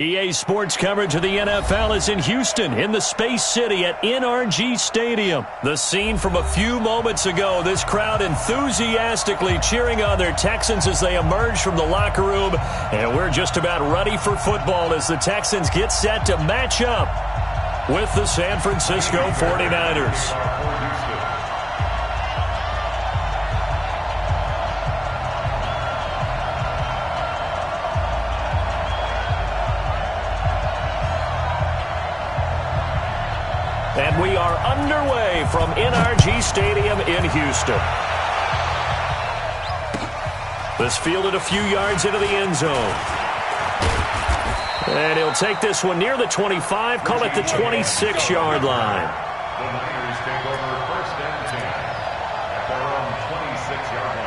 EA Sports coverage of the NFL is in Houston, in the Space City at NRG Stadium. The scene from a few moments ago, this crowd enthusiastically cheering on their Texans as they emerge from the locker room. And we're just about ready for football as the Texans get set to match up with the San Francisco 49ers. And we are underway from NRG Stadium in Houston. This fielded a few yards into the end zone. And he'll take this one near the 25, call it the 26-yard line. The Niners take over first and 10 at their own 26-yard line.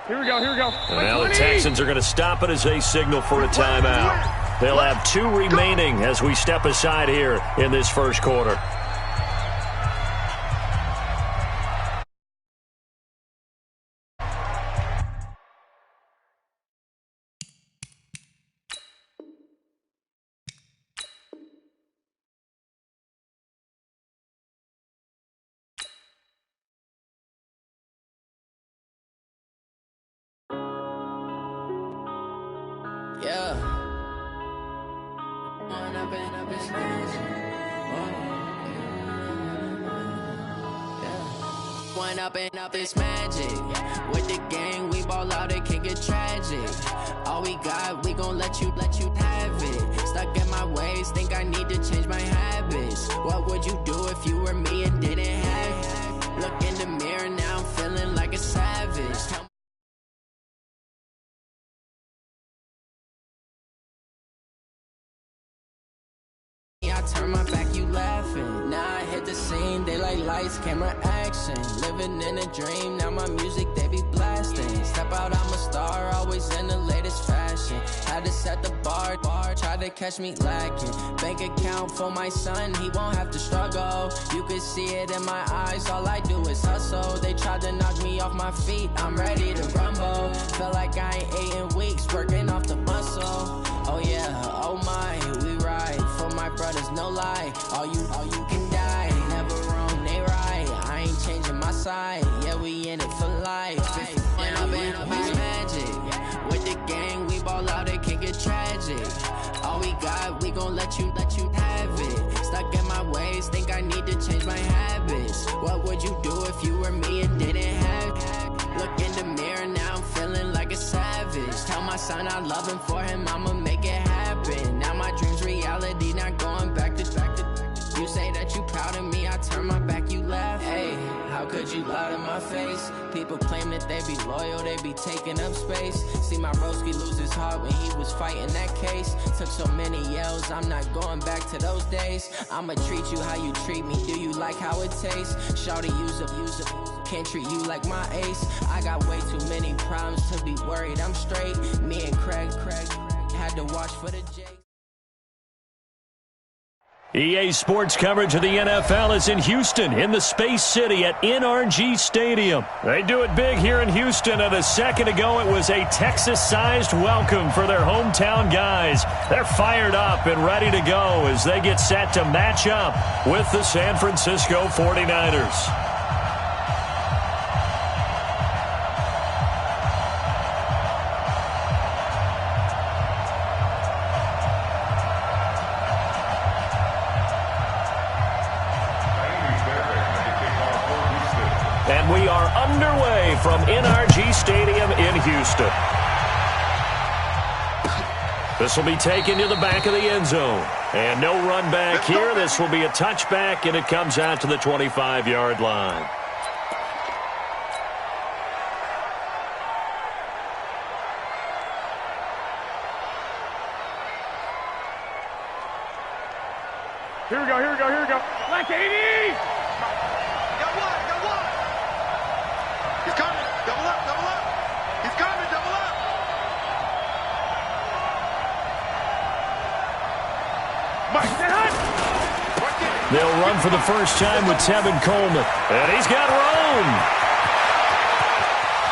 Here we go. Now the Texans are going to stop it as they signal for a timeout. They'll have 2 remaining as we step aside here in this first quarter. Yeah. One up and up is magic. With the gang, we ball out, it can get tragic. All we got, we gon' let you have it. Stuck in my ways, think I need to change my habits. What would you do if you were me and didn't have it? Look in the mirror, now I'm feeling like a savage. I turn my back, you laughing. Now I hit the scene, they like lights, camera, action. Living in a dream, now my music, they be blasting. Step out, I'm a star, always in the latest fashion. Had to set the bar, try to catch me lacking. Bank account for my son, he won't have to struggle. You can see it in my eyes, all I do is hustle. They tried to knock me off my feet, I'm ready to rumble. Feel like I ain't ate in weeks, working off the muscle. Oh yeah, oh my, we ride for my brothers, no lie. All you can die, never wrong, they right. I ain't changing my side, yeah, we in it for life. And I've been magic. With the gang, we ball out, it can get tragic. All we got, we gon' let you have it. Stuck in my ways, think I need to change my habits. What would you do if you were me and didn't have it? Look in the mirror, now I'm feeling like a savage. Tell my son I love him, for him I'ma make it happen. Now my dream's reality, not going back to. You say that you proud of me, I turn my back, you laugh. Hey, how could you lie to my face? People claim that they be loyal, they be taking up space. See my broski lose his heart when he was fighting that case. Took so many yells, I'm not going back to those days. I'ma treat you how you treat me, do you like how it tastes? Shawty, use up, can't treat you like my ace. I got way too many problems to be worried, I'm straight. Me and Craig had to watch for the J. EA Sports coverage of the NFL is in Houston, in the Space City at NRG Stadium. They do it big here in Houston, and a second ago it was a Texas-sized welcome for their hometown guys. They're fired up and ready to go as they get set to match up with the San Francisco 49ers. And we are underway from NRG Stadium in Houston. This will be taken to the back of the end zone. And no run back here. This will be a touchback, and it comes out to the 25-yard line. Here we go. Black 80! Got one! He's coming! Double They'll run for the first time with Tevin Coleman. And he's got room.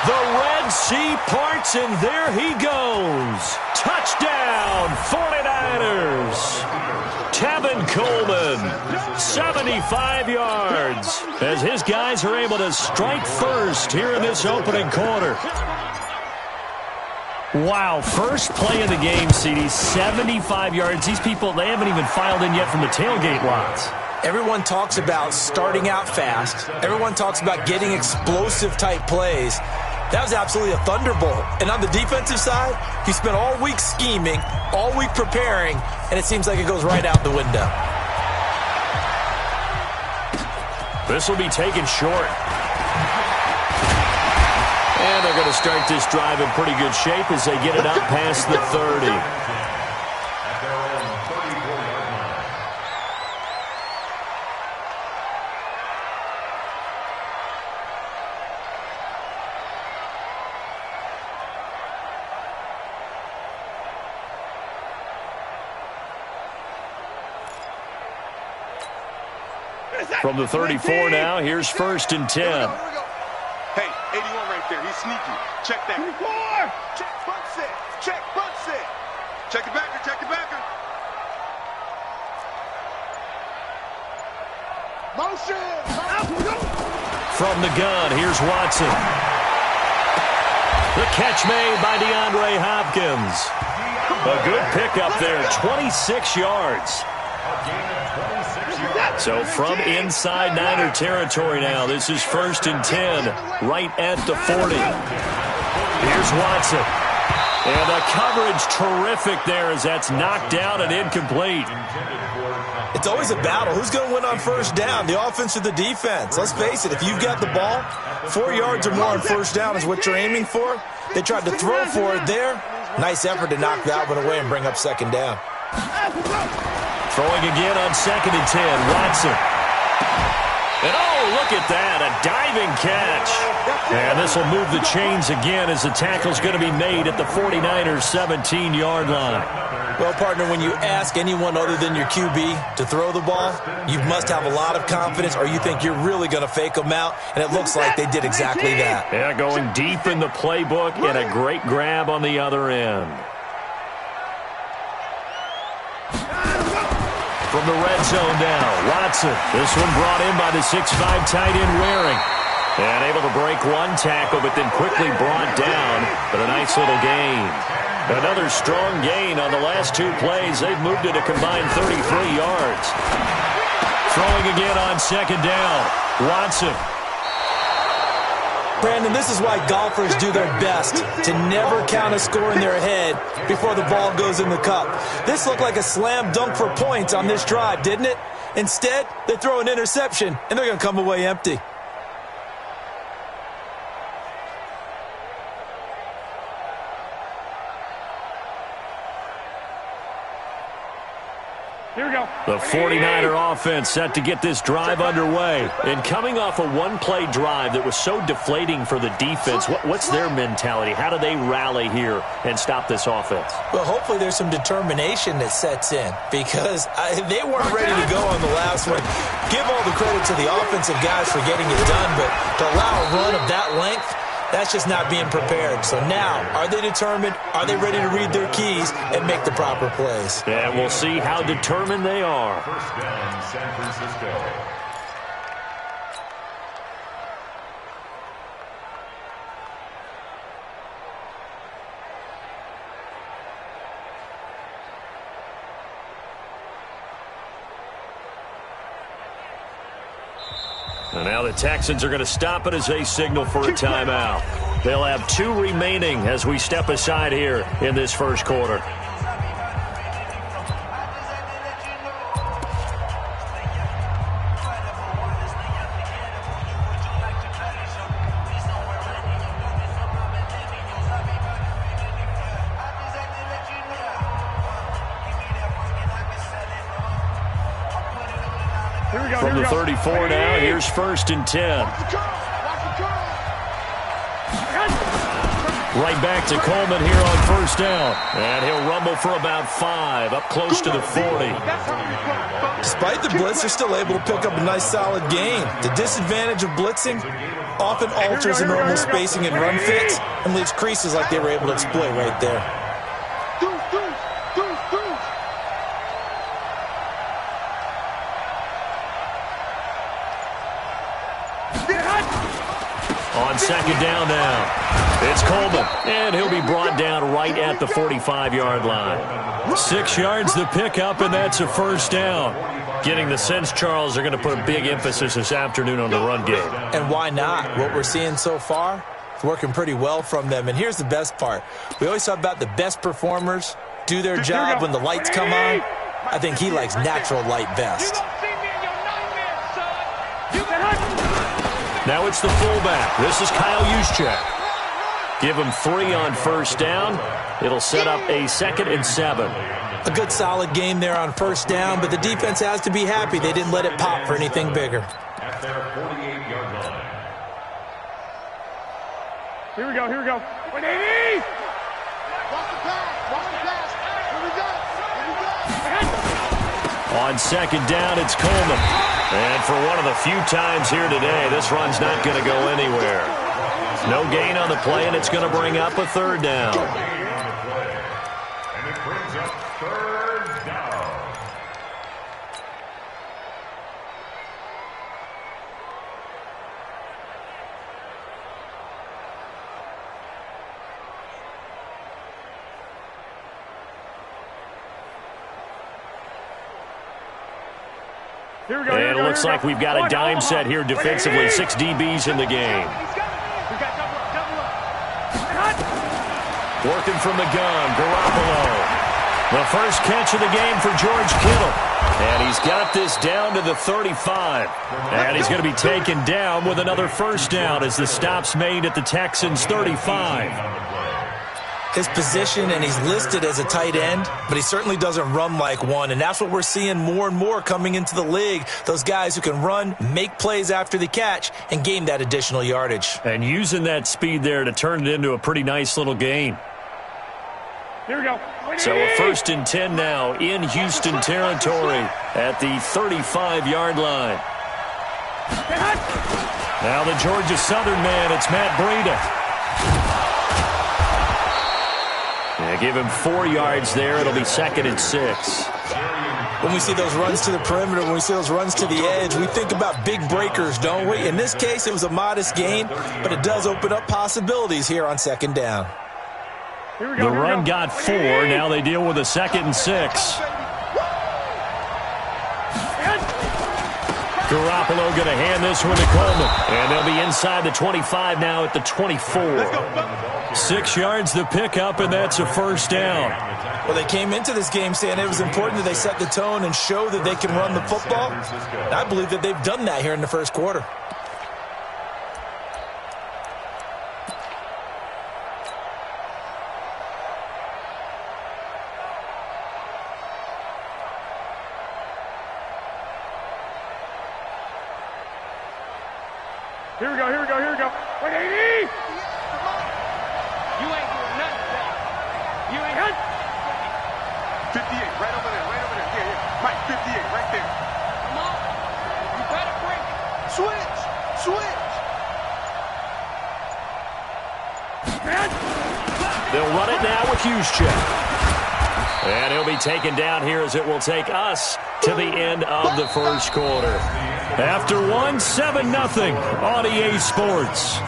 The Red Sea parts, and there he goes. Touchdown, 49ers. Tevin Coleman, 75 yards, as his guys are able to strike first here in this opening quarter. Wow, first play of the game, CD, 75 yards. These people, they haven't even filed in yet from the tailgate lots. Everyone talks about starting out fast. Everyone talks about getting explosive-type plays. That was absolutely a thunderbolt. And on the defensive side, he spent all week scheming, all week preparing, and it seems like it goes right out the window. This will be taken short. And they're going to start this drive in pretty good shape as they get it up past the 30. From the 34 now, here's 1st and 10. Hey, 81 right there. He's sneaky. Check that. 24. Check butt set. Check butt set. Check the backer. Check the backer. Motion. From the gun, here's Watson. The catch made by DeAndre Hopkins. A good pickup there, 26 yards. So from inside Niner territory now, this is 1st and 10, right at the 40. Here's Watson. And the coverage terrific there as that's knocked down and incomplete. It's always a battle. Who's going to win on first down, the offense or the defense? Let's face it, if you've got the ball, 4 yards or more on first down is what you're aiming for. They tried to throw for it there. Nice effort to knock that one away and bring up 2nd down. Throwing again on 2nd and 10, Watson. And oh, look at that, a diving catch. And this will move the chains again as the tackle's going to be made at the 49ers' 17-yard line. Well, partner, when you ask anyone other than your QB to throw the ball, you must have a lot of confidence or you think you're really going to fake them out, and it looks like they did exactly that. Yeah, going deep in the playbook and a great grab on the other end. From the red zone now, Watson. This one brought in by the 6'5" tight end Waring. And able to break one tackle, but then quickly brought down. But a nice little gain. Another strong gain on the last 2 plays. They've moved it a combined 33 yards. Throwing again on 2nd down, Watson. Brandon, this is why golfers do their best to never count a score in their head before the ball goes in the cup. This looked like a slam dunk for points on this drive, didn't it? Instead, they throw an interception, and they're going to come away empty. Here we go. The 49er offense set to get this drive underway. And coming off a one-play drive that was so deflating for the defense, what's their mentality? How do they rally here and stop this offense? Well, hopefully there's some determination that sets in because they weren't ready to go on the last one. Give all the credit to the offensive guys for getting it done, but to allow a run of that length, that's just not being prepared. So now, are they determined? Are they ready to read their keys and make the proper plays? And we'll see how determined they are. 1st down, San Francisco. And now the Texans are going to stop it as they signal for a timeout. They'll have 2 remaining as we step aside here in this first quarter. From the 34 now, here's 1st and 10. Right back to Coleman here on first down. And he'll rumble for about 5, up close to the 40. Despite the blitz, they're still able to pick up a nice solid gain. The disadvantage of blitzing often alters the normal spacing and run fits and leaves creases like they were able to exploit right there. On second down now, it's Coleman, and he'll be brought down right at the 45-yard line. 6 yards the pickup, and that's a first down. Getting the sense, Charles, are going to put a big emphasis this afternoon on the run game. And why not? What we're seeing so far is working pretty well from them. And here's the best part. We always talk about the best performers do their job when the lights come on. I think he likes natural light best. Now it's the fullback. This is Kyle Juszczyk. Give him 3 on first down. It'll set up a 2nd and 7. A good solid game there on first down, but the defense has to be happy they didn't let it pop for anything bigger. At their 48-yard line. Here we go, here we go. 180! On second down, it's Coleman. And for one of the few times here today, this run's not going to go anywhere. No gain on the play, and it's going to bring up a 3rd down. And it brings up 3rd down. Here we go, And it looks like we've got a dime set here defensively. 6 DBs in the game. Working from the gun, Garoppolo. The first catch of the game for George Kittle. And he's got this down to the 35. And he's going to be taken down with another first down as the stop's made at the Texans' 35. His position, and he's listed as a tight end, but he certainly doesn't run like one, and that's what we're seeing more and more coming into the league. Those guys who can run, make plays after the catch, and gain that additional yardage. And using that speed there to turn it into a pretty nice little gain. Here we go. So a 1st and 10 now in Houston territory at the 35-yard line. Now the Georgia Southern man, it's Matt Breida. Yeah, give him 4 yards there. It'll be 2nd and 6. When we see those runs to the perimeter, when we see those runs to the edge, we think about big breakers, don't we? In this case, it was a modest gain, but it does open up possibilities here on 2nd down. Here we go, the run got 4. Now they deal with a 2nd and 6. Garoppolo going to hand this one to Coleman. And they'll be inside the 25 now at the 24. 6 yards the pickup, and that's a first down. Well, they came into this game saying it was important that they set the tone and show that they can run the football. And I believe that they've done that here in the first quarter. Here we go, here we go, here we go. 180! You ain't doing nothing. You ain't Hit! 58, right over there, right over there. Yeah. Mike, 58, right there. Come on. You better break it. Switch, switch. They'll run it now with Juszczyk. And he'll be taken down here as it will take us to the end of the first quarter. After 1, 7-0 on EA Sports.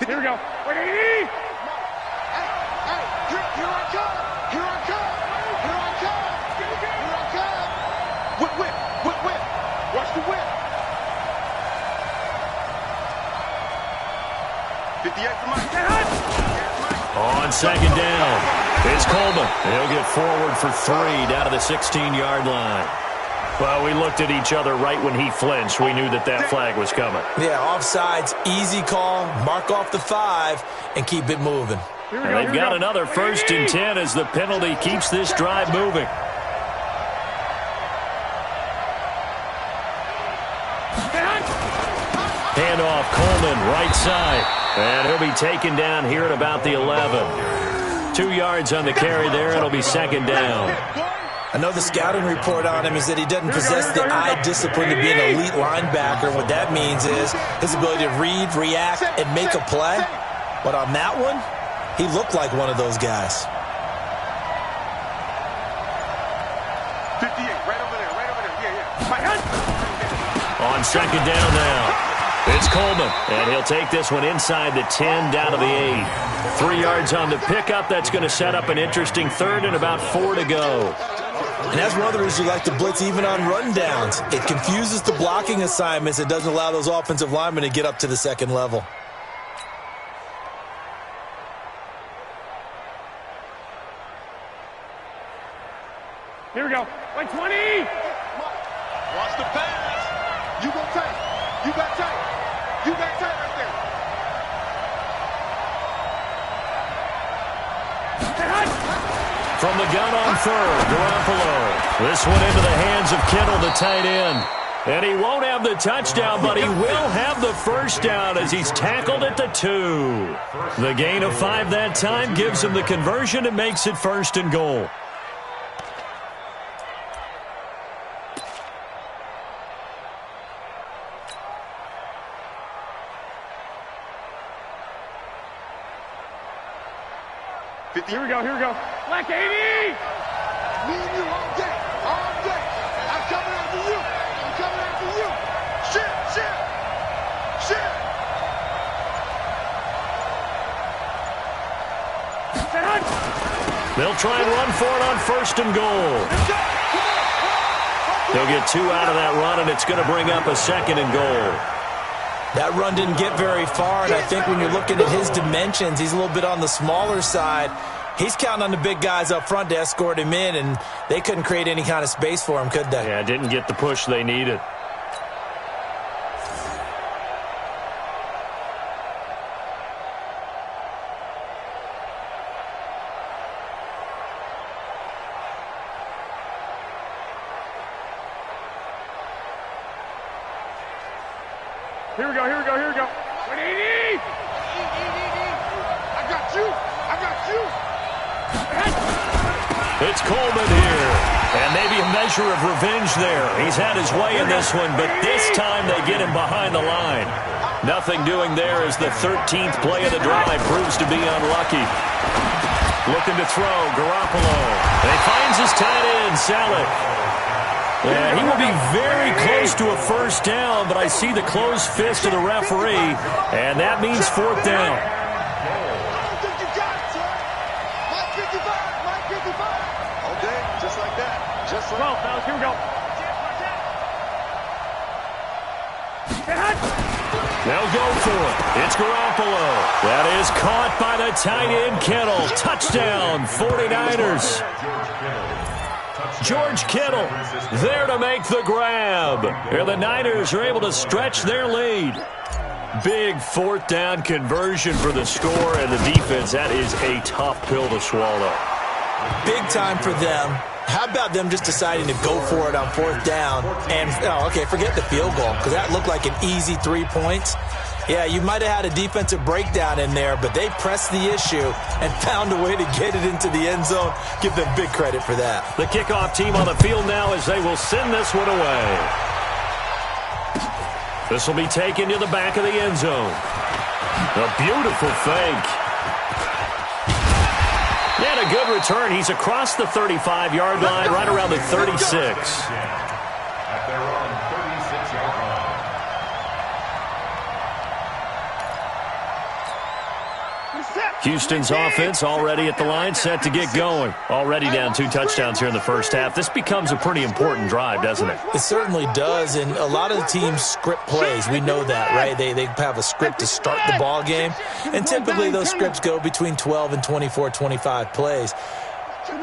Here we go. 180! Here I come. Here I come. Here I come. Here I come. Whip, whip, whip, whip. Watch the whip. 58 for Mike. On second down, it's Coleman. He'll get forward for 3 down to the 16-yard line. Well, we looked at each other right when he flinched. We knew that that flag was coming. Yeah, offsides, easy call, mark off the 5, and keep it moving. And they've got another 1st and 10 as the penalty keeps this drive moving. Handoff, Coleman, right side. And he'll be taken down here at about the 11. 2 yards on the carry there. It'll be 2nd down. I know the scouting report on him is that he doesn't possess the eye discipline to be an elite linebacker. What that means is his ability to read, react, and make a play. But on that one, he looked like one of those guys. 58, right over there, yeah. On 2nd down now. It's Coleman, and he'll take this one inside the 10, down to the 8. 3 yards on the pickup. That's going to set up an interesting 3rd and about 4 to go. And that's one of the reasons you like to blitz even on rundowns. It confuses the blocking assignments. It doesn't allow those offensive linemen to get up to the 2nd level. Here we go. 120. Watch the pass. You go tight. You got tight. You got tight right there. From the gun on 3rd, Garoppolo. This one into the hands of Kittle, the tight end. And he won't have the touchdown, but he will have the 1st down as he's tackled at the 2. The gain of 5 that time gives him the conversion and makes it 1st and goal. Here we go, here we go. Black 80! Me and you all day, all day. I'm coming after you. I'm coming after you. Shit. They'll try and run for it on 1st and goal. They'll get 2 out of that run, and it's going to bring up a 2nd and goal. That run didn't get very far, and I think when you're looking at his dimensions, he's a little bit on the smaller side. He's counting on the big guys up front to escort him in, and they couldn't create any kind of space for him, could they? Yeah, didn't get the push they needed. Here we go, here we go, here we go. 180! I got you. It's Coleman here. And maybe a measure of revenge there. He's had his way in this one, but this time they get him behind the line. Nothing doing there as the 13th play of the drive proves to be unlucky. Looking to throw, Garoppolo. And he finds his tight end, Saleh. Yeah, he will be very close to a 1st down, but I see the closed fist of the referee, and that means 4th down. I don't think you got it, son. Mike 55. All day, just like that. Just like 12, fellas, here we go. They'll go for it. It's Garoppolo. That is caught by the tight end, Kittle. Touchdown, 49ers. George Kittle there to make the grab. Here the Niners are able to stretch their lead. Big 4th down conversion for the score, and the defense, that is a tough pill to swallow. Big time for them. How about them just deciding to go for it on 4th down? And, forget the field goal, because that looked like an easy 3 points. Yeah, you might have had a defensive breakdown in there, but they pressed the issue and found a way to get it into the end zone. Give them big credit for that. The kickoff team on the field now as they will send this one away. This will be taken to the back of the end zone. A beautiful fake. And a good return. He's across the 35-yard line, right around the 36. At their own 36-yard line. Houston's offense already at the line, set to get going. Already down 2 touchdowns here in the first half. This becomes a pretty important drive, doesn't it? It certainly does, and a lot of the teams script plays. We know that, right? They have a script to start the ball game, and typically those scripts go between 12 and 24, 25 plays.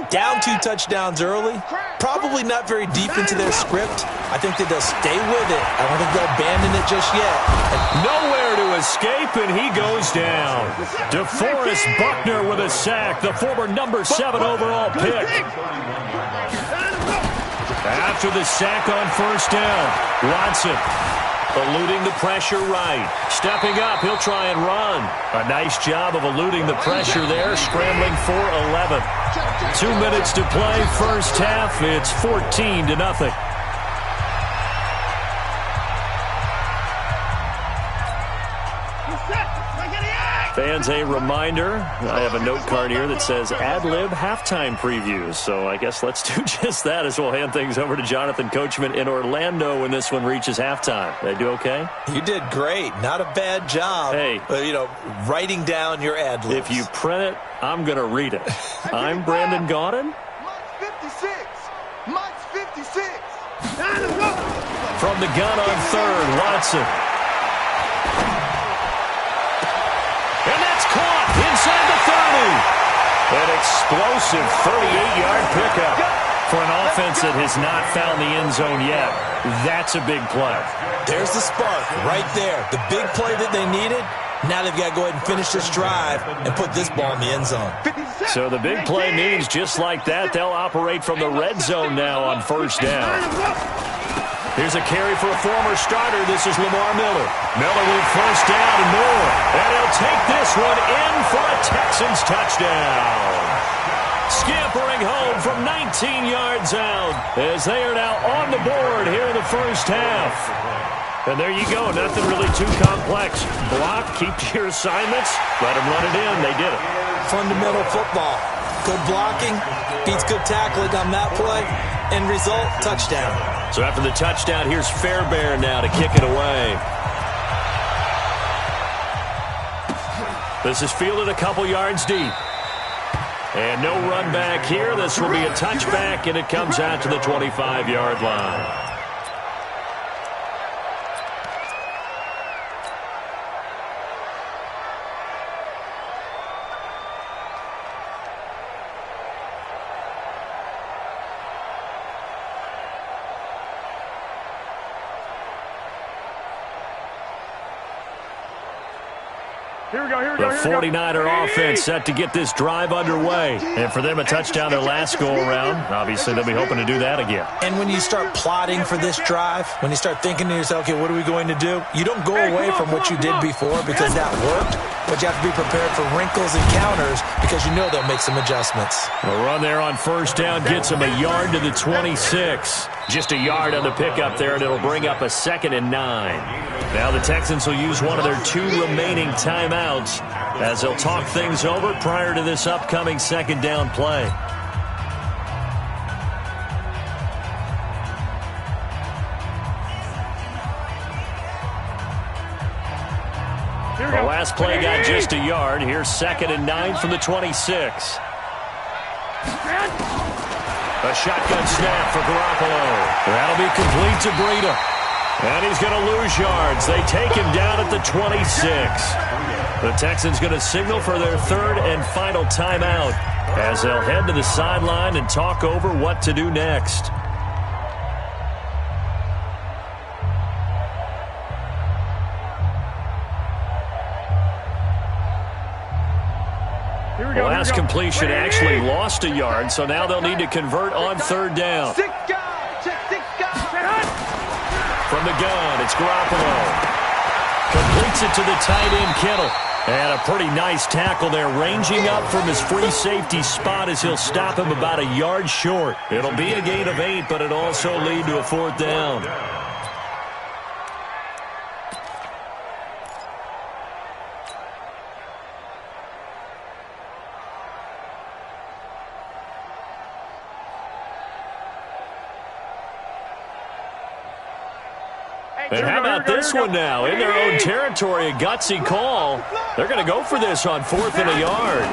Down 2 touchdowns early, probably not very deep into their script. I think that they'll stay with it. I don't think they'll abandon it just yet. Nowhere to escape, and he goes down. DeForest Buckner with a sack, the former number 7 overall pick. After the sack on first down, Watson eluding the pressure right. Stepping up, he'll try and run. A nice job of eluding the pressure there, scrambling for 11. 2 minutes to play, first half. It's 14-0. Fans, a reminder, I have a note card here that says ad-lib halftime previews. So I guess let's do just that as we'll hand things over to Jonathan Coachman in Orlando when this one reaches halftime. Did I do okay? You did great. Not a bad job. Hey. Writing down your ad-libs. If you print it, I'm going to read it. I'm Brandon Gaudin. Mike's 56. From the gun on third, Watson. And that's caught inside the 30. An explosive 38-yard pickup for an offense that has not found the end zone yet. That's a big play. There's the spark right there. The big play that they needed. Now they've got to go ahead and finish this drive and put this ball in the end zone. So the big play means just like that, they'll operate from the red zone now on first down. Here's a carry for a former starter. This is Lamar Miller. Miller with first down and more. And he'll take this one in for a Texans touchdown. Scampering home from 19 yards out as they are now on the board here in the first half. And there you go. Nothing really too complex. Block, keep to your assignments, let them run it in. They did it. Fundamental football. Good blocking beats good tackling on that play. End result, touchdown. So after the touchdown, here's Fairbairn now to kick it away. This is fielded a couple yards deep. And no run back here. This will be a touchback, and it comes out to the 25-yard line. The 49er offense set to get this drive underway. And for them, a touchdown their last go-around. Obviously, they'll be hoping to do that again. And when you start plotting for this drive, when you start thinking to yourself, okay, what are we going to do? You don't go away from what you did before because that worked. But you have to be prepared for wrinkles and counters because you know they'll make some adjustments. A run there on first down gets them a yard to the 26. Just a yard on the pickup there, and it'll bring up a 2nd and 9. Now the Texans will use one of their 2 remaining timeouts as they'll talk things over prior to this upcoming second down play. The last play got just a yard. Here's 2nd and 9 from the 26. A shotgun snap for Garoppolo. That'll be complete to Breida. And he's going to lose yards. They take him down at the 26. The Texans going to signal for their 3rd and final timeout as they'll head to the sideline and talk over what to do next. The last completion actually lost a yard, so now they'll need to convert on 3rd down. From the gun, it's Garoppolo. Completes it to the tight end, Kittle. And a pretty nice tackle there, ranging up from his free safety spot as he'll stop him about a yard short. It'll be a gain of 8, but it'll also lead to a 4th down. And how about this one now? In their own territory, a gutsy call. They're going to go for this on 4th and a yard.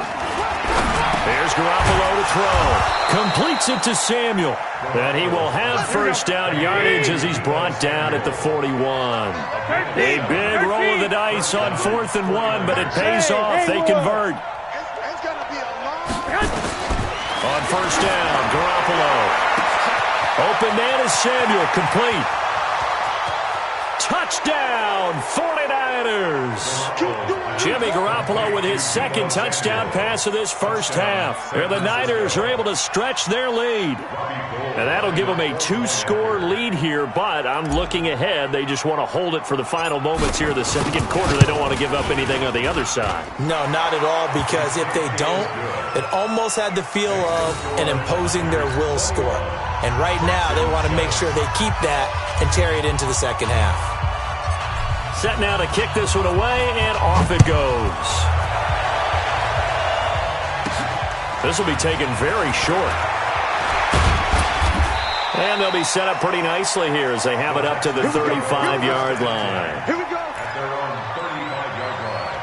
There's Garoppolo to throw. Completes it to Samuel. And he will have first down yardage as he's brought down at the 41. A big roll of the dice on 4th and 1, but it pays off. They convert. On first down, Garoppolo. Open man is Samuel, complete. Touchdown, 49ers. Jimmy Garoppolo with his second touchdown pass of this first half. And the Niners are able to stretch their lead. And that'll give them a 2-score lead here, but I'm looking ahead. They just want to hold it for the final moments here of the second quarter. They don't want to give up anything on the other side. No, not at all, because if they don't, it almost had the feel of an imposing their will score. And right now, they want to make sure they keep that and carry it into the second half. Set now to kick this one away, and off it goes. This will be taken very short. And they'll be set up pretty nicely here as they have it up to the 35-yard line. Here we go. At their own 35-yard line.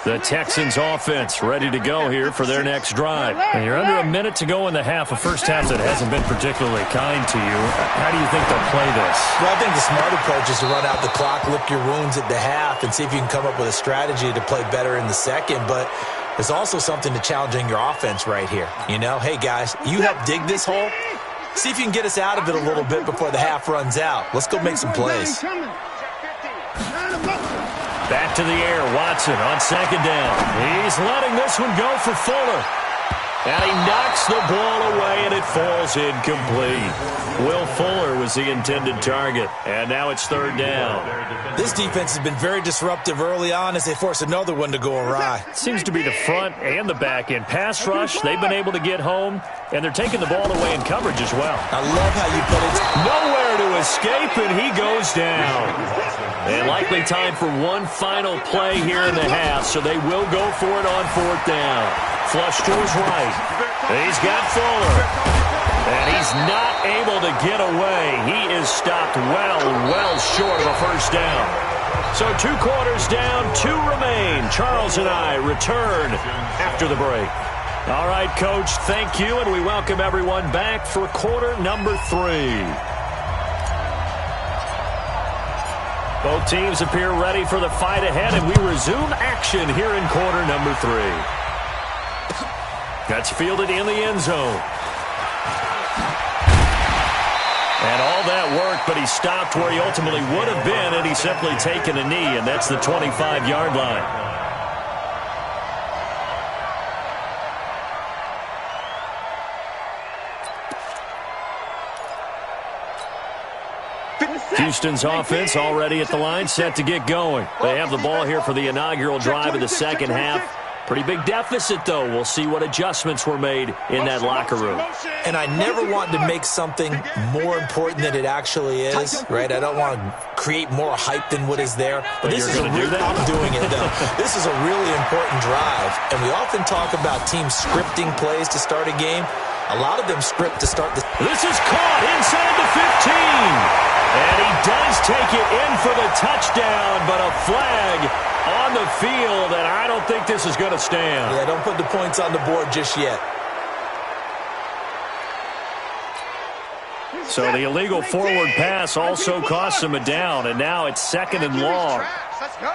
The Texans offense ready to go here for their next drive. And you're under a minute to go in the half, a first half that hasn't been particularly kind to you. How do you think they'll play this? Well, I think the smart approach is to run out the clock, lick your wounds at the half, and see if you can come up with a strategy to play better in the second. But there's also something to challenging your offense right here. You know, hey, guys, you help dig this hole. See if you can get us out of it a little bit before the half runs out. Let's go make some plays. Back to the air, Watson on second down. He's letting this one go for Fuller. And he knocks the ball away, and it falls incomplete. Will Fuller was the intended target, and now it's third down. This defense has been very disruptive early on as they force another one to go awry. Seems to be the front and the back end. Pass rush, they've been able to get home, and they're taking the ball away in coverage as well. I love how you put it. Nowhere to escape, and he goes down. And likely time for one final play here in the half, so they will go for it on fourth down. Flush to his right. He's got Fuller. And he's not able to get away. He is stopped well short of a first down. So 2 quarters down, 2 remain. Charles and I return after the break. All right, Coach, thank you, and we welcome everyone back for quarter number 3. Both teams appear ready for the fight ahead, and we resume action here in quarter number 3. That's fielded in the end zone. And all that work, but he stopped where he ultimately would have been, and he's simply taken a knee, and that's the 25-yard line. Houston's offense already at the line, set to get going. They have the ball here for the inaugural drive of the second half. Pretty big deficit, though. We'll see what adjustments were made in that locker room. And I never want to make something more important than it actually is, right? I don't want to create more hype than what is there. But this is I'm doing it, though. This is a really important drive. And we often talk about teams scripting plays to start a game. A lot of them script to start the... This is caught inside the 15. And he does take it in for the touchdown, but a flag on the field, and I don't think this is going to stand. Yeah, don't put the points on the board just yet. So the illegal forward pass also costs him a down, and now it's second and long. Let's go.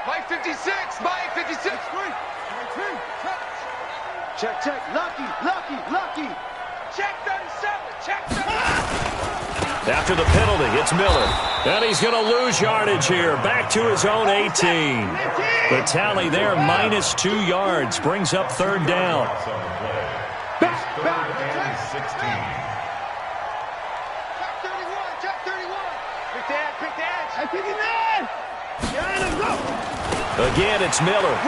Mike 56, Mike 56. Check. Lucky. Check 37, check 37. After the penalty, it's Miller. And he's going to lose yardage here. Back to his own 18. The tally there, minus 2 yards. Brings up third down. Back. 16. Check 31. Pick the edge. 59. Again, it's Miller.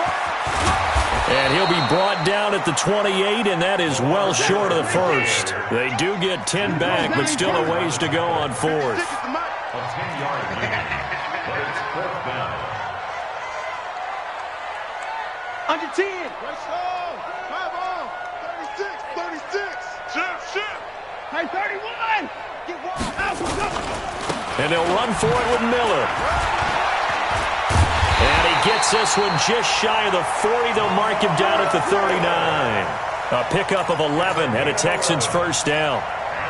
And he'll be brought down at the 28, and that is well short of the first. They do get 10 back, but still a ways to go on fourth. A 10-yard lead, but it's fourth down. Under 10. Let's go. 36. Shift. Hey, 31. Get one. And they'll run for it with Miller. And he gets this one just shy of the 40. They'll mark him down at the 39. A pickup of 11 and a Texans first down.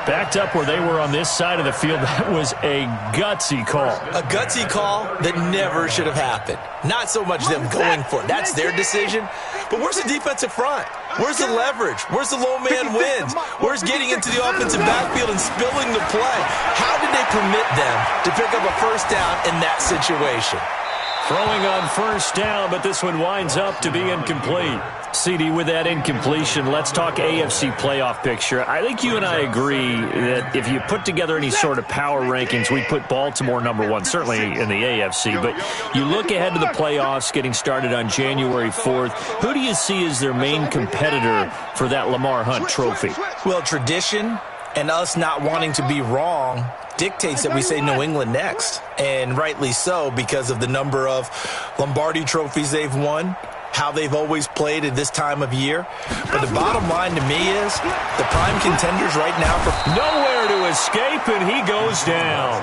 Backed up where they were on this side of the field, that was a gutsy call. A gutsy call that never should have happened. Not so much them going for it. That's their decision. But where's the defensive front? Where's the leverage? Where's the low man wins? Where's getting into the offensive backfield and spilling the play? How did they permit them to pick up a first down in that situation? Throwing on first down, but this one winds up to be incomplete. CD, with that incompletion, let's talk AFC playoff picture. I think you and I agree that if you put together any sort of power rankings, we'd put Baltimore #1, certainly in the AFC. But you look ahead to the playoffs getting started on January 4th. Who do you see as their main competitor for that Lamar Hunt trophy? Well, tradition and us not wanting to be wrong dictates that we say New England next. And rightly so, because of the number of Lombardi trophies they've won, how they've always played at this time of year. But the bottom line to me is the prime contenders right now for nowhere to escape, and he goes down.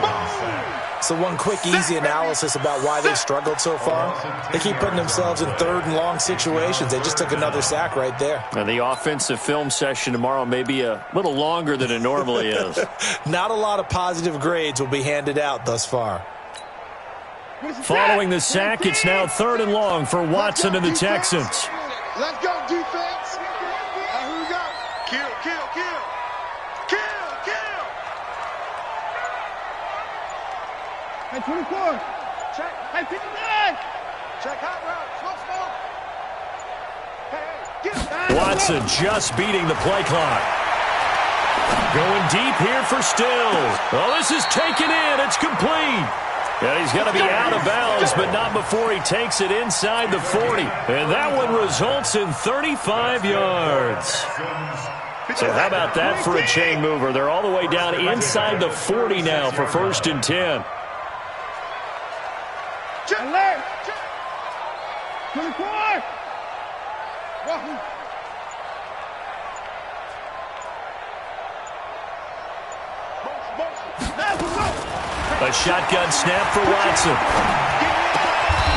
So one quick, easy analysis about why they've struggled so far. They keep putting themselves in third and long situations. They just took another sack right there. And the offensive film session tomorrow may be a little longer than it normally is. Not a lot of positive grades will be handed out thus far. Following the sack, it's now 3rd and long for Watson and the Texans. Let's go, defense. Here we go. Kill, kill, kill. Kill, kill. Hey, 24. Check. Hey, 59. Check hot route. Slow, slow. Hey, get it. Watson just beating the play clock. Going deep here for Stills. Oh, this is taken in. It's complete. And he's going to be out of bounds, but not before he takes it inside the 40. And that one results in 35 yards. So how about that for a chain mover? They're all the way down inside the 40 now for 1st and 10. Alert. 24. A shotgun snap for Watson.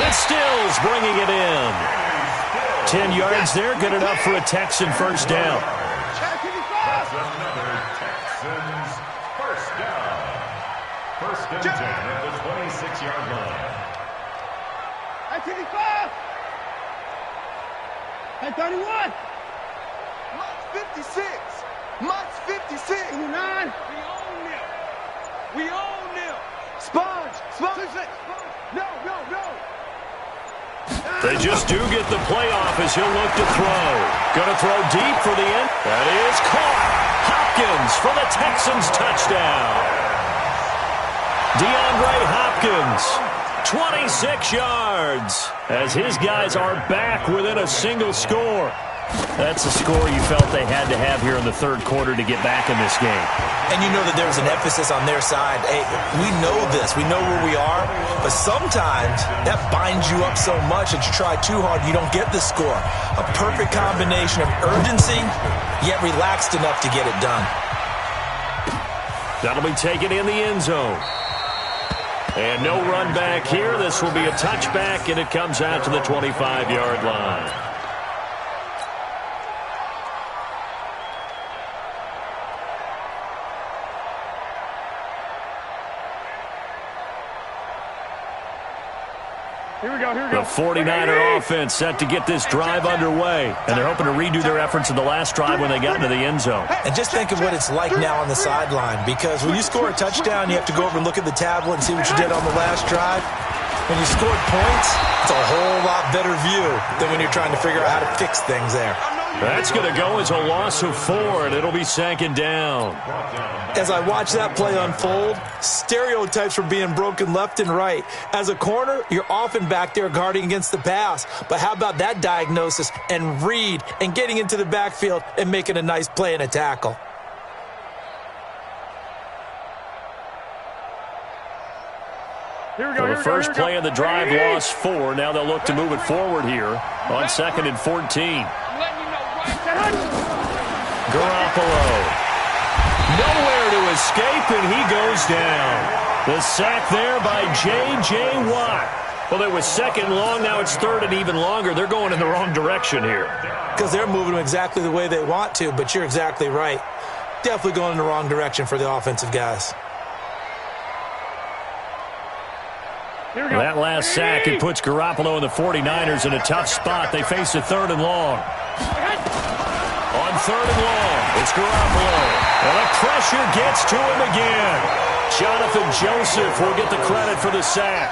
It's Stills bringing it in. 10 yards there, good enough for a Texan first down. That's another Texans first down. 1st and 10 at the 26-yard line. Hey, 55. Hey, 31. Mike's 56. Mike's 56. 29. We own them. Sponge. No. They just do get the playoff as he'll look to throw. Going to throw deep for the end. That is caught. Hopkins for the Texans touchdown. DeAndre Hopkins, 26 yards, as his guys are back within a single score. That's a score you felt they had to have here in the 3rd quarter to get back in this game. And you know that there's an emphasis on their side. Hey, we know this. We know where we are. But sometimes that binds you up so much that you try too hard, you don't get the score. A perfect combination of urgency, yet relaxed enough to get it done. That'll be taken in the end zone. And no run back here. This will be a touchback, and it comes out to the 25-yard line. Here we go. The 49er offense set to get this drive underway. And they're hoping to redo their efforts in the last drive when they got into the end zone. And just think of what it's like now on the sideline, because when you score a touchdown, you have to go over and look at the tablet and see what you did on the last drive. When you scored points, it's a whole lot better view than when you're trying to figure out how to fix things there. That's going to go as a loss of 4, and it'll be 2nd down. As I watch that play unfold, stereotypes were being broken left and right. As a corner, you're often back there guarding against the pass. But how about that diagnosis and read and getting into the backfield and making a nice play and a tackle? The first play of the drive lost 4. Now they'll look to move it forward here on 2nd and 14. Garoppolo. Nowhere to escape, and he goes down. The sack there by J.J. Watt. Well, it was 2nd long. Now it's 3rd and even longer. They're going in the wrong direction here. Because they're moving them exactly the way they want to, but you're exactly right. definitely going in the wrong direction for the offensive guys. That last sack, it puts Garoppolo and the 49ers in a tough spot. They face a 3rd and long. On 3rd and long, it's Garoppolo. And the pressure gets to him again. Jonathan Joseph will get the credit for the sack.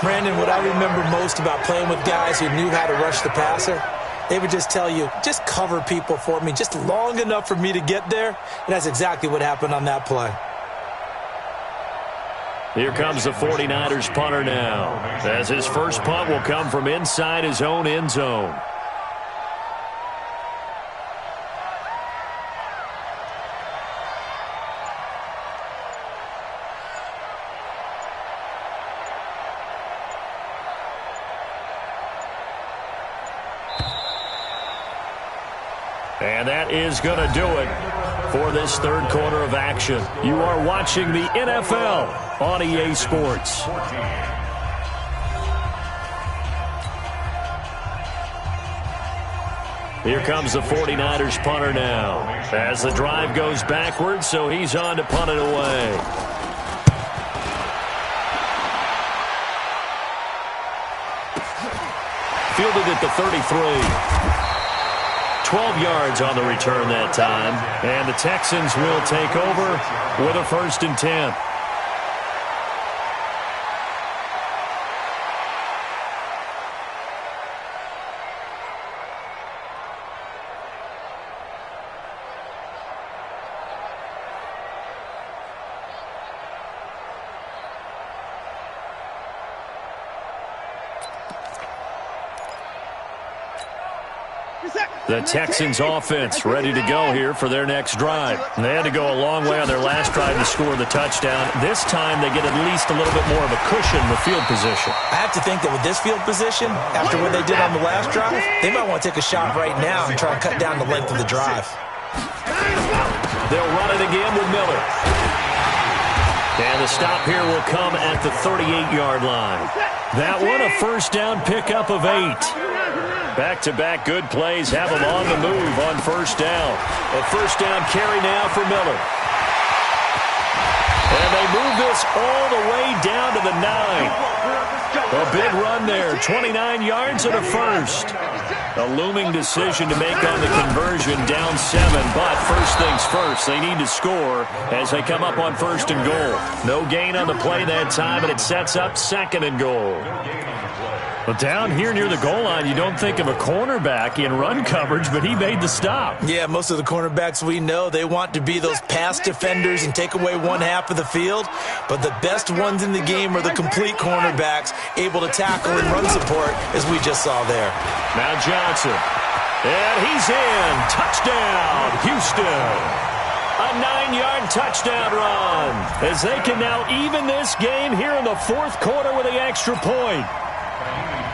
Brandon, what I remember most about playing with guys who knew how to rush the passer, they would just tell you, just cover people for me, just long enough for me to get there. And that's exactly what happened on that play. Here comes the 49ers punter now, as his first punt will come from inside his own end zone. And that is going to do it for this 3rd quarter of action. You are watching the NFL on EA Sports. Here comes the 49ers punter now, as the drive goes backwards, so he's on to punt it away. Fielded at the 33. 12 yards on the return that time. And the Texans will take over with a 1st and 10. The Texans offense ready to go here for their next drive. They had to go a long way on their last drive to score the touchdown. This time they get at least a little bit more of a cushion with field position. I have to think that with this field position, after what they did on the last drive, they might want to take a shot right now and try to cut down the length of the drive. They'll run it again with Miller. And the stop here will come at the 38-yard line. That one a first down pickup of 8. Back-to-back good plays have them on the move on first down. A first down carry now for Miller. And they move this all the way down to the 9. A big run there, 29 yards and a first. A looming decision to make on the conversion, down 7. But first things first, they need to score as they come up on 1st and goal. No gain on the play that time, and it sets up 2nd and goal. Well, down here near the goal line, you don't think of a cornerback in run coverage, but he made the stop. Yeah, most of the cornerbacks we know, they want to be those pass defenders and take away one half of the field. But the best ones in the game are the complete cornerbacks, able to tackle and run support, as we just saw there. Now Johnson. And he's in. Touchdown, Houston. A 9-yard touchdown run, as they can now even this game here in the 4th quarter with the extra point.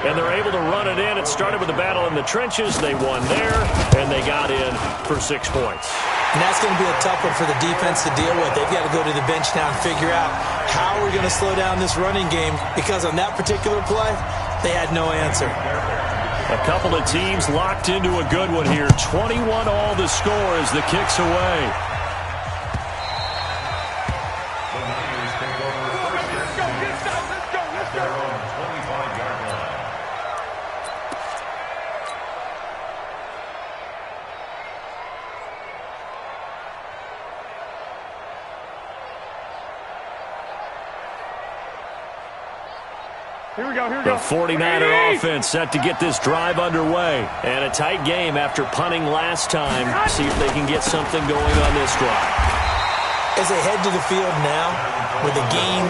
And they're able to run it in. It started with a battle in the trenches. They won there, and they got in for 6 points. And that's going to be a tough one for the defense to deal with. They've got to go to the bench now and figure out how we're going to slow down this running game, because on that particular play, they had no answer. A couple of teams locked into a good one here. 21 all the score as the kick's away. Here we go. The 49er offense set to get this drive underway. And a tight game after punting last time. See if they can get something going on this drive. As they head to the field now, with the game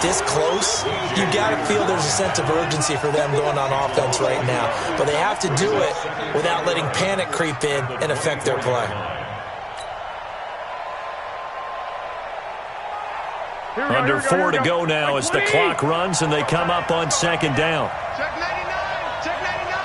this close, you got to feel there's a sense of urgency for them going on offense right now. But they have to do it without letting panic creep in and affect their play. Under 4 to go now as the clock runs and they come up on 2nd down. Check 99. Check 99.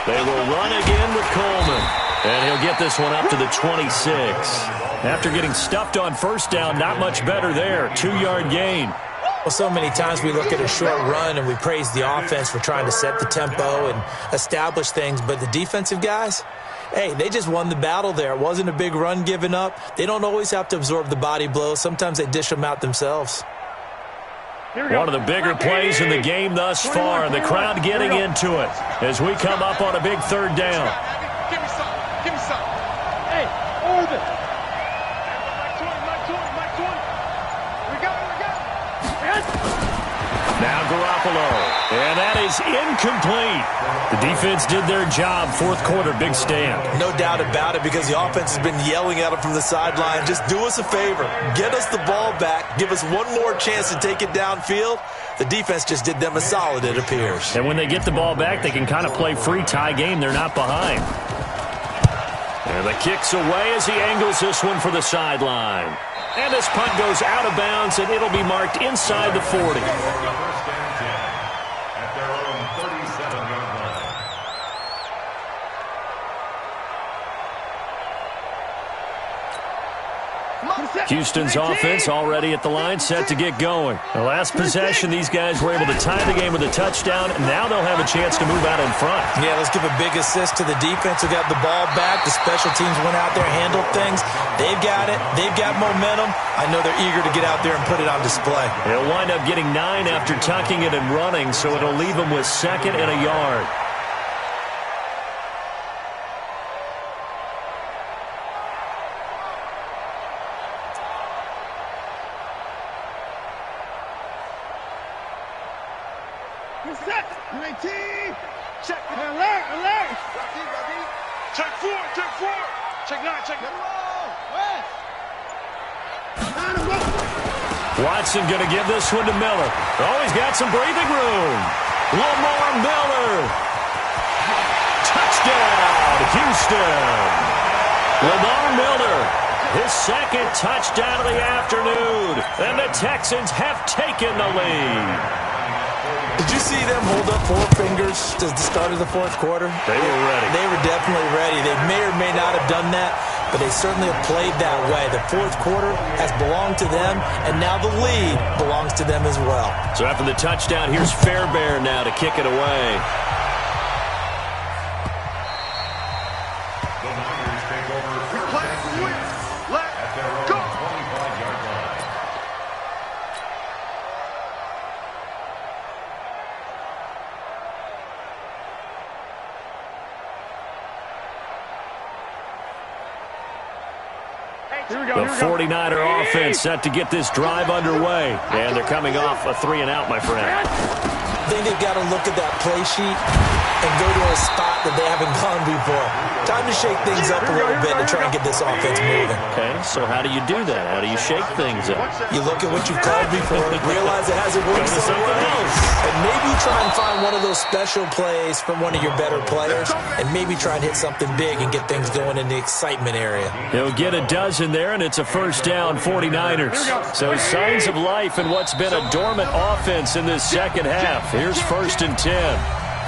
They will run again with Coleman. And he'll get this one up to the 26. After getting stuffed on first down, not much better there. 2-yard gain. Well, so many times we look at a short run and we praise the offense for trying to set the tempo and establish things, but the defensive guys, hey, they just won the battle there. It wasn't a big run given up. They don't always have to absorb the body blows. Sometimes they dish them out themselves. One of the bigger plays in the game thus far, and the crowd getting into it as we come up on a big third down. Give me some. Give me some. Hey, Orbit. Mike 20. We got it. Now Garoppolo, and that is incomplete. The defense did their job. Fourth quarter, big stand. No doubt about it, because the offense has been yelling at them from the sideline. Just do us a favor. Get us the ball back. Give us one more chance to take it downfield. The defense just did them a solid, it appears. And when they get the ball back, they can kind of play free tie game. They're not behind. And the kick's away as he angles this one for the sideline. And this punt goes out of bounds, and it'll be marked inside the 40. First and 10 at their own 37-yard line. Houston's offense already at the line, set to get going. The last possession, these guys were able to tie the game with a touchdown, and now they'll have a chance to move out in front. Yeah, let's give a big assist to the defense who got the ball back. The special teams went out there, handled things. They've got it. They've got momentum. I know they're eager to get out there and put it on display. They'll wind up getting 9 after tucking it and running, so it'll leave them with 2nd and a yard. Check. Alert. Check 4. Check 9. Watson going to give this one to Miller. Oh, he's got some breathing room. Lamar Miller. Touchdown, Houston. Lamar Miller, his 2nd touchdown of the afternoon. And the Texans have taken the lead. Did you see them hold up 4 fingers to the start of the fourth quarter? They were ready. They were definitely ready. They may or may not have done that, but they certainly have played that way. The fourth quarter has belonged to them, and now the lead belongs to them as well. So after the touchdown, here's Fairbairn now to kick it away. The Niners take over first and 10 at their own 25-yard line. The 49er offense set to get this drive underway. And they're coming off a 3-and-out, my friend. I think they've got to look at that play sheet and go to a spot that they haven't gone before. Time to shake things up a little bit to try and get this offense moving. Okay, so how do you do that? How do you shake things up? You look at what you've called before, realize it hasn't worked somewhere else, and maybe try and find one of those special plays from one of your better players, and maybe try and hit something big and get things going in the excitement area. He'll get a dozen there, and it's a first down, 49ers. So signs of life in what's been a dormant offense in this second half. Here's 1st and 10.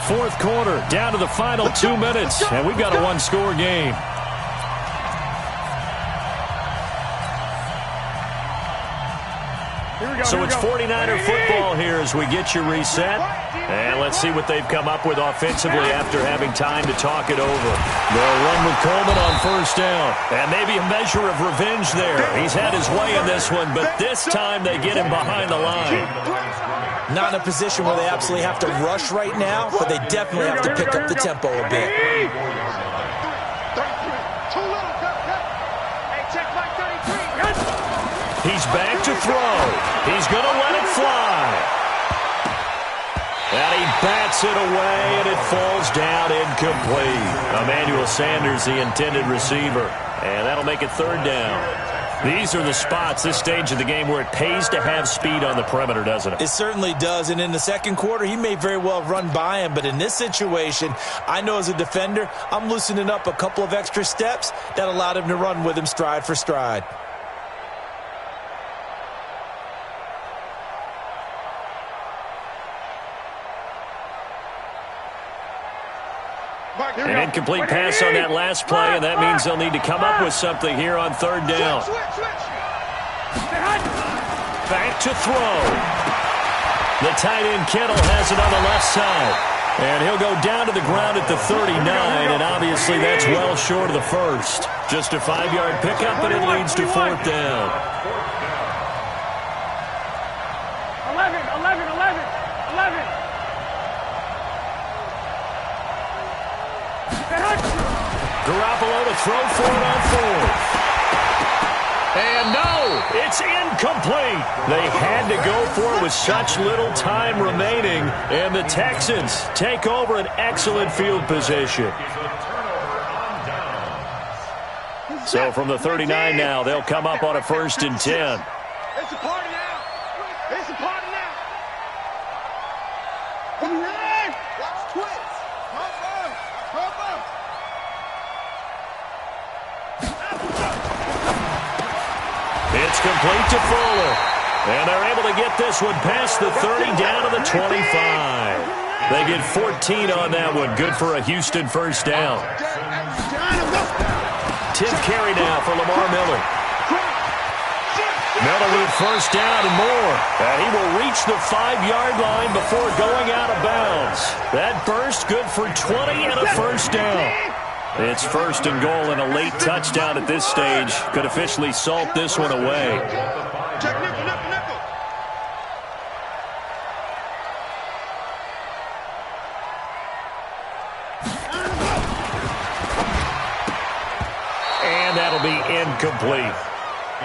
Fourth quarter, down to the final 2 minutes, and we've got a one-score game. So it's 49er football here as we get you reset. And let's see what they've come up with offensively after having time to talk it over. They'll run with Coleman on first down. And maybe a measure of revenge there. He's had his way in this one, but this time they get him behind the line. Not in a position where they absolutely have to rush right now, but they definitely have to pick up the tempo a bit. He's back to throw. He's going to let it fly. And he bats it away, and it falls down incomplete. Emmanuel Sanders, the intended receiver. And that'll make it 3rd down. These are the spots, this stage of the game, where it pays to have speed on the perimeter, doesn't it? It certainly does, and in the second quarter, he may very well run by him, but in this situation, I know as a defender, I'm loosening up a couple of extra steps that allowed him to run with him stride for stride. An incomplete pass on that last play, and that means they'll need to come up with something here on 3rd down. Back to throw. The tight end Kittle has it on the left side. And he'll go down to the ground at the 39, and obviously that's well short of the first. Just a 5-yard pickup, and it leads to 4th down. 11. Garoppolo to throw for it on 4th. And no, it's incomplete. They had to go for it with such little time remaining, and the Texans take over an excellent field position. So from the 39 now, they'll come up on a 1st and 10. It's a party now. It's a party now. Watch twins. It's complete to Fuller. And they're able to get this one past the 30 down to the 25. They get 14 on that one. Good for a Houston 1st down. 10th carry now for Lamar Miller. Miller with 1st down and more. And he will reach the 5-yard line before going out of bounds. That burst good for 20 and a 1st down. It's 1st and goal, and a late touchdown at this stage could officially salt this one away. Check nickel. And that'll be incomplete.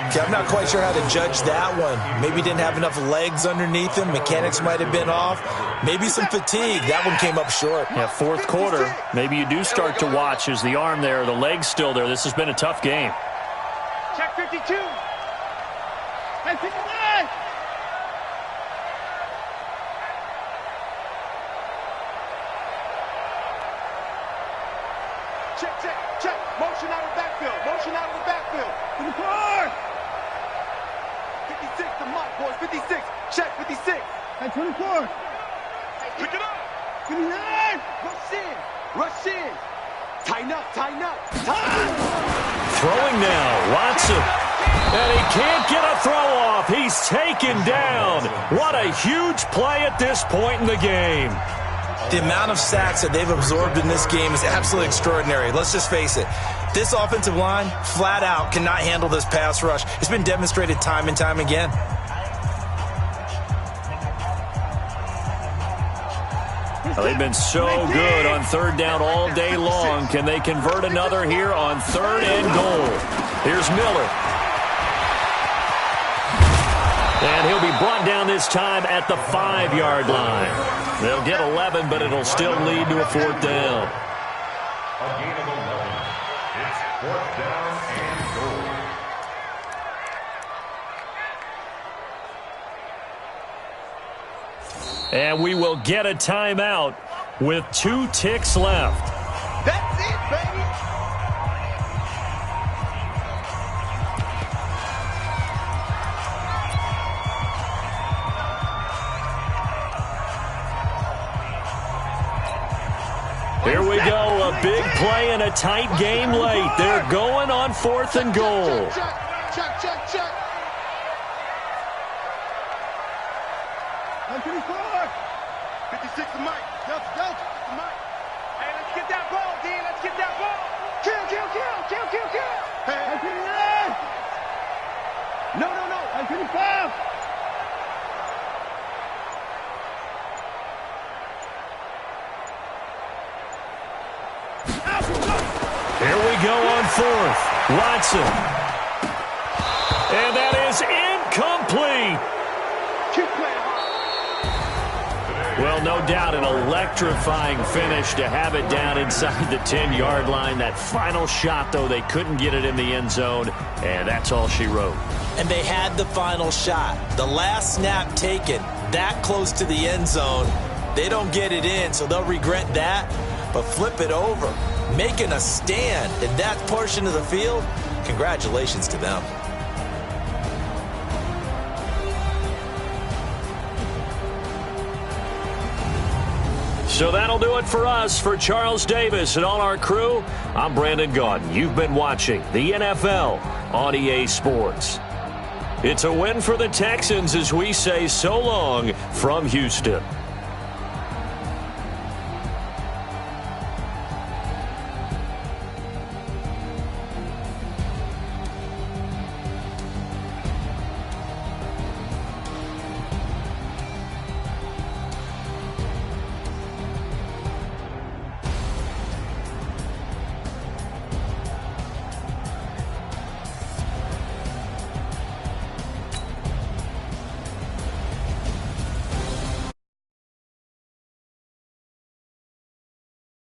Okay, I'm not quite sure how to judge that one. Maybe didn't have enough legs underneath him. Mechanics might have been off. Maybe some fatigue. That one came up short. Yeah, 4th quarter. Maybe you do start to watch as the arm there, the leg's still there. This has been a tough game. Check 52. Hey, 59. Check. Motion out of the backfield. 56, the mark, boys. 56. Check 56. Hey, 24. Pick it up. 59. Rush in. Tighten up. Throwing now, Watson. And he can't get a throw off. He's taken down. What a huge play at this point in the game. The amount of sacks that they've absorbed in this game is absolutely extraordinary. Let's just face it. This offensive line, flat out, cannot handle this pass rush. It's been demonstrated time and time again. Well, they've been so good on 3rd down all day long. Can they convert another here on 3rd and goal? Here's Miller. And he'll be brought down this time at the 5-yard line. They'll get 11, but it'll still lead to a 4th down. A gain of 11. It's 4th down and goal. And we will get a timeout with 2 ticks left. That's it, baby. Here we go, a big play and a tight game late. They're going on 4th and goal. Check. 124. 56 to Mike. Delta, the Mike. Hey, let's get that ball, D. Let's get that ball. Kill. Hey. 129. No. 125. Here we go on 4th. Watson. And that is incomplete. Well, no doubt an electrifying finish to have it down inside the 10-yard line. That final shot, though, they couldn't get it in the end zone, and that's all she wrote. And they had the final shot. The last snap taken that close to the end zone. They don't get it in, so they'll regret that. But flip it over, making a stand in that portion of the field, congratulations to them. So that'll do it for us. For Charles Davis and all our crew, I'm Brandon Gaudin. You've been watching the NFL on EA Sports. It's a win for the Texans as we say so long from Houston.